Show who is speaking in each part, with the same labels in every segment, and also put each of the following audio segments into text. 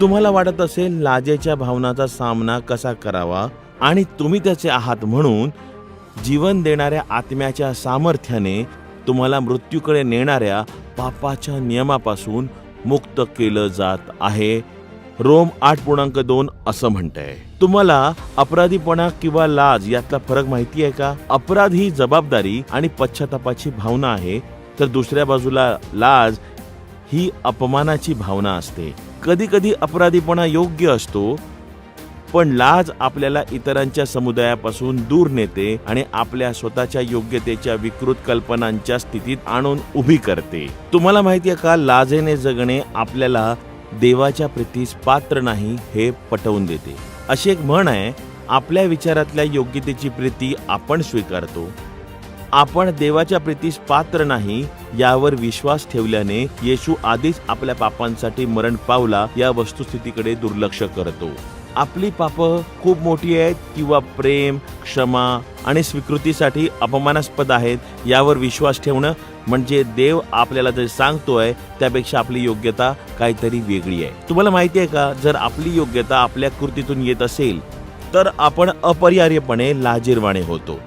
Speaker 1: तुम्हाला वाटत असेल लाजेच्या भावनाचा सामना कसा करावा आणि तुम्ही त्याचे आहात म्हणून जीवन देणाऱ्या आत्म्याच्या सामर्थ्याने तुम्हाला मृत्यूकडे नेणाऱ्या पापाच्या नियमापासून मुक्त केलं जात आहे. रोम 8:2 असं म्हणतंय. तुम्हाला अपराधीपणा किंवा लाज यातला फरक माहिती आहे का? अपराध ही जबाबदारी आणि पश्चातापाची भावना आहे, तर दुसऱ्या बाजूला लाज ही अपमानाची भावना असते. कधी कधी अपराधीपणा योग्य असतो, पण लाज आपल्याला इतरांच्या समुदायापासून दूर नेते आणि आपल्या स्वतःच्या योग्यतेच्या विकृत कल्पनांच्या स्थितीत आणून उभी करते. तुम्हाला माहिती आहे का, लाजेने जगणे आपल्याला देवाच्या प्रीतीस पात्र नाही हे पटवून देते. अशी एक म्हण आहे, आपल्या विचारातल्या योग्यतेची प्रीती आपण स्वीकारतो. आपण देवाच्या प्रीतीस पात्र नाही यावर विश्वास ठेवल्याने येशू आधीच आपल्या पापांसाठी मरण पावला या वस्तुस्थितीकडे दुर्लक्ष करतो. आपली पापं खूप मोठी आहेत किंवा प्रेम, क्षमा आणि स्वीकृतीसाठी अपमानास्पद आहेत यावर विश्वास ठेवणं म्हणजे देव आपल्याला जे सांगतोय त्यापेक्षा आपली योग्यता काहीतरी वेगळी आहे. तुम्हाला माहिती आहे का, जर आपली योग्यता आपल्या कृतीतून येत असेल तर आपण अपरिहार्यपणे लाजिरवाणे होतो.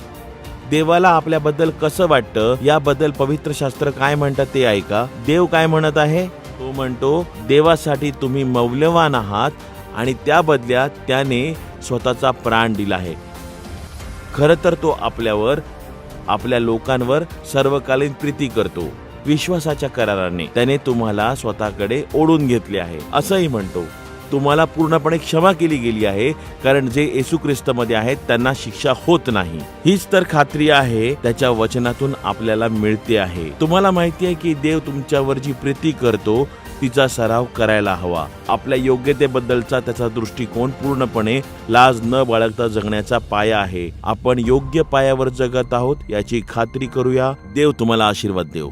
Speaker 1: देवाला आपल्याबद्दल कसं वाटतं याबद्दल पवित्र शास्त्र काय म्हणतात ते ऐका. देव काय म्हणत आहे? तो म्हणतो, देवासाठी तुम्ही मौल्यवान आहात आणि त्या बदल्यात त्याने स्वतःचा प्राण दिला आहे. खरं तर तो आपल्यावर, आपल्या लोकांवर सर्वकालीन प्रीती करतो. विश्वासाच्या कराराने त्याने तुम्हाला स्वतःकडे ओढून घेतले आहे. असंही म्हणतो, तुम्हाला पूर्णपणे क्षमा केली गेली आहे, कारण जे येशू ख्रिस्तामध्ये आहेत त्यांना शिक्षा होत नाही. हीच तर खात्री आहे त्याच्या वचनातून आपल्याला मिळते आहे. तुम्हाला माहिती आहे की देव तुमच्यावर जी प्रीती करतो तिचा सराव करायला हवा. आपल्या योग्यतेबद्दलचा त्याचा दृष्टिकोन पूर्णपणे लाज न बाळगता जगण्याचा पाया आहे. आपण योग्य पायावर जगत आहोत याची खात्री करूया. देव तुम्हाला आशीर्वाद देव.